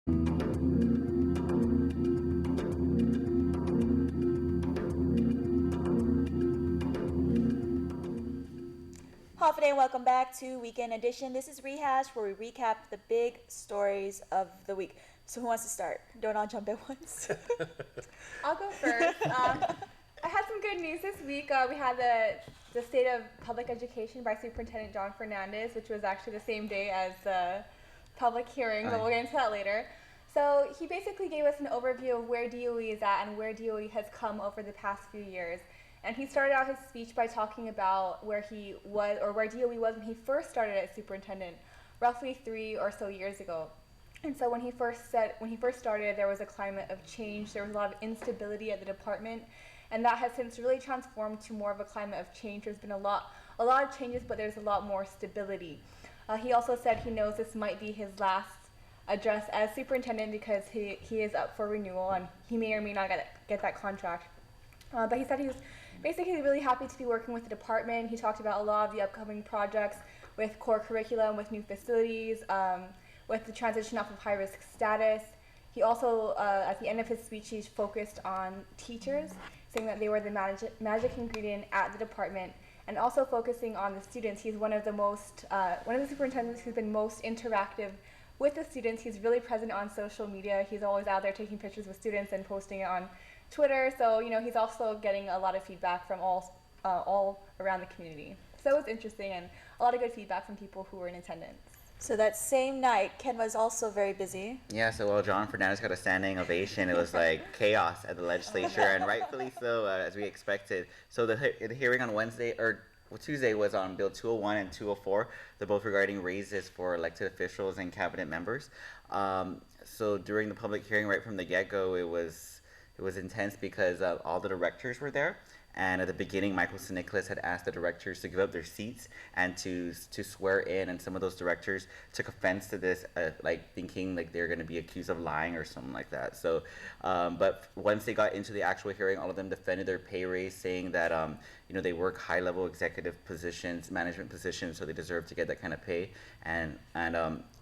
Hafide, welcome back to Weekend Edition. This is Rehash, where we recap the big stories of the week. So who wants to start? Don't all jump at once. I'll go first. I had some good news this week. We had the State of Public Education by Superintendent John Fernandez, which was actually the same day as the public hearing, but we'll get into that later. So he basically gave us an overview of where DOE is at and where DOE has come over the past few years. And he started out his speech by talking about where he was, or where DOE was when he first started as superintendent, roughly 3 or so years ago. And so when he first started, there was a climate of change. There was a lot of instability at the department, and that has since really transformed to more of a climate of change. There's been a lot of changes, but there's a lot more stability. He also said he knows this might be his last address as superintendent because he is up for renewal, and he may or may not get that contract. But he said he was basically really happy to be working with the department. He talked about a lot of the upcoming projects with core curriculum, with new facilities, with the transition off of high-risk status. He also, at the end of his speech, he focused on teachers, saying that they were the magic ingredient at the department, and also focusing on the students. He's one of the superintendents who's been most interactive with the students. He's really present on social media. He's always out there taking pictures with students and posting it on Twitter. So, he's also getting a lot of feedback from all around the community. So it was interesting, and a lot of good feedback from people who were in attendance. So that same night, Ken was also very busy. Yeah, so John Fernandez got a standing ovation. It was like chaos at the legislature, and rightfully so, as we expected. So the hearing on Tuesday was on Bill 201 and 204. They're both regarding raises for elected officials and cabinet members. So during the public hearing, right from the get-go, it was intense because all the directors were there. And at the beginning, Michael St. Nicholas had asked the directors to give up their seats and to swear in. And some of those directors took offense to this, thinking like they're going to be accused of lying or something like that. So, but once they got into the actual hearing, all of them defended their pay raise, saying that they work high-level executive positions, management positions, so they deserve to get that kind of pay. And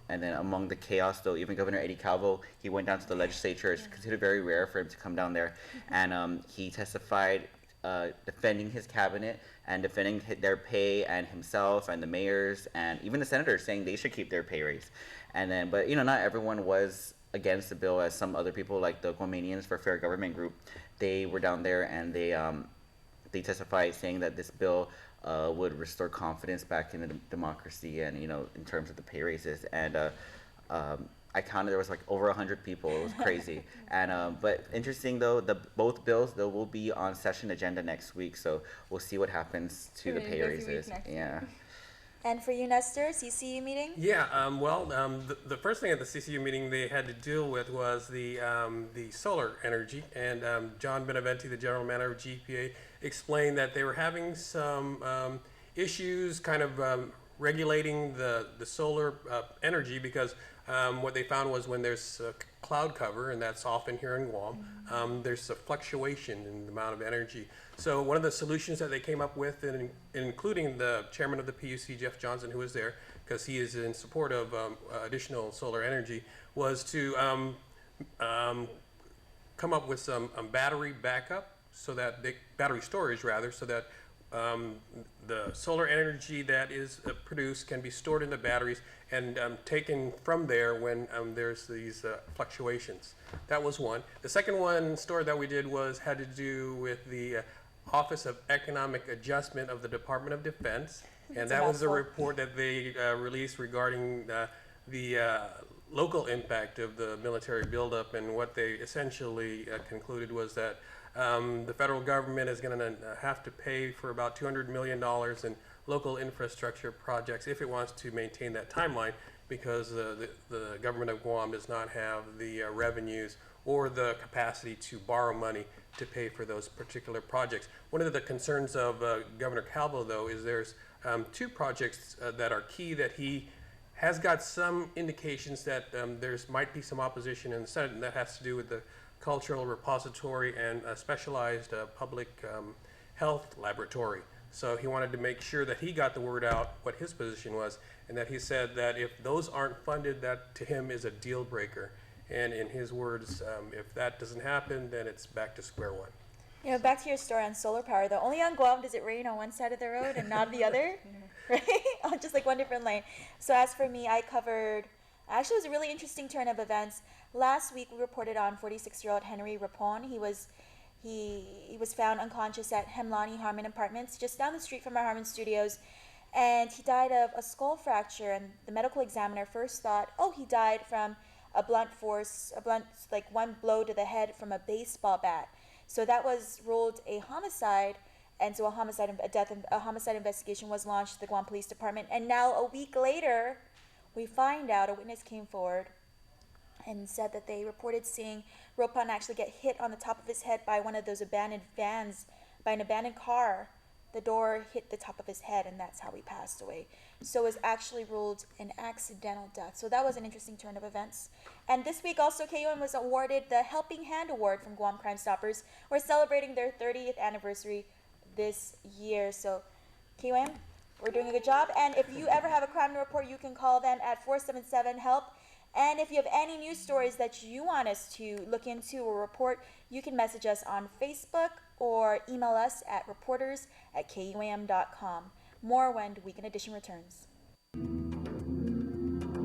then among the chaos, though, even Governor Eddie Calvo, he went down to the legislature. It's considered very rare for him to come down there, and he testified. Defending his cabinet and defending their pay and himself and the mayors and even the senators, saying they should keep their pay raise. And then, but not everyone was against the bill, as some other people like the KUAManians for Fair Government Group, they were down there and they testified saying that this bill would restore confidence back in the democracy and in terms of the pay raises. And I counted, there was like over 100 people. It was crazy. And but interesting though, both bills though will be on session agenda next week. So we'll see what happens to the pay raises. Yeah. And for you, Nestor, CCU meeting? Yeah. The first thing at the CCU meeting they had to deal with was the solar energy. And John Beneventi, the general manager of GPA, explained that they were having some issues, kind of regulating the solar energy because. What they found was when there's cloud cover, and that's often here in Guam, there's a fluctuation in the amount of energy. So one of the solutions that they came up with, including the chairman of the PUC, Jeff Johnson, who was there, because he is in support of additional solar energy, was to come up with some battery backup, battery storage rather, so that the solar energy that is produced can be stored in the batteries and taken from there when there's these fluctuations. That was one. The second story that we did had to do with the Office of Economic Adjustment of the Department of Defense, and that was a report that they released regarding the local impact of the military buildup, and what they essentially concluded was that the federal government is going to have to pay for about $200 million in local infrastructure projects if it wants to maintain that timeline, because the government of Guam does not have the revenues or the capacity to borrow money to pay for those particular projects. One of the concerns of Governor Calvo, though, is there's two projects that are key that he has got some indications that might be some opposition in the Senate, and that has to do with the cultural repository and a specialized public health laboratory. So he wanted to make sure that he got the word out what his position was, and that he said that if those aren't funded, that to him is a deal breaker. And in his words, if that doesn't happen, then it's back to square one. You know, back to your story on solar power, though. Only on Guam does it rain on one side of the road and not the other, right? On just like one different lane. So as for me, I covered. Actually, it was a really interesting turn of events. Last week, we reported on 46-year-old Henry Rapon. He was found unconscious at Hemlani Harmon Apartments, just down the street from our Harmon studios, and he died of a skull fracture. And the medical examiner first thought, oh, he died from a blunt like one blow to the head from a baseball bat. So that was ruled a homicide, and so a homicide investigation was launched at the Guam Police Department. And now a week later, we find out a witness came forward and said that they reported seeing Ropan actually get hit on the top of his head by one of those abandoned vans, by an abandoned car. The door hit the top of his head, and that's how he passed away. So it was actually ruled an accidental death. So that was an interesting turn of events. And this week also, KUAM was awarded the Helping Hand Award from Guam Crime Stoppers. We're celebrating their 30th anniversary this year. So KUAM, we're doing a good job. And if you ever have a crime to report, you can call them at 477-HELP. And if you have any news stories that you want us to look into or report, you can message us on Facebook or email us at reporters@kuam.com. More when Weekend Edition returns.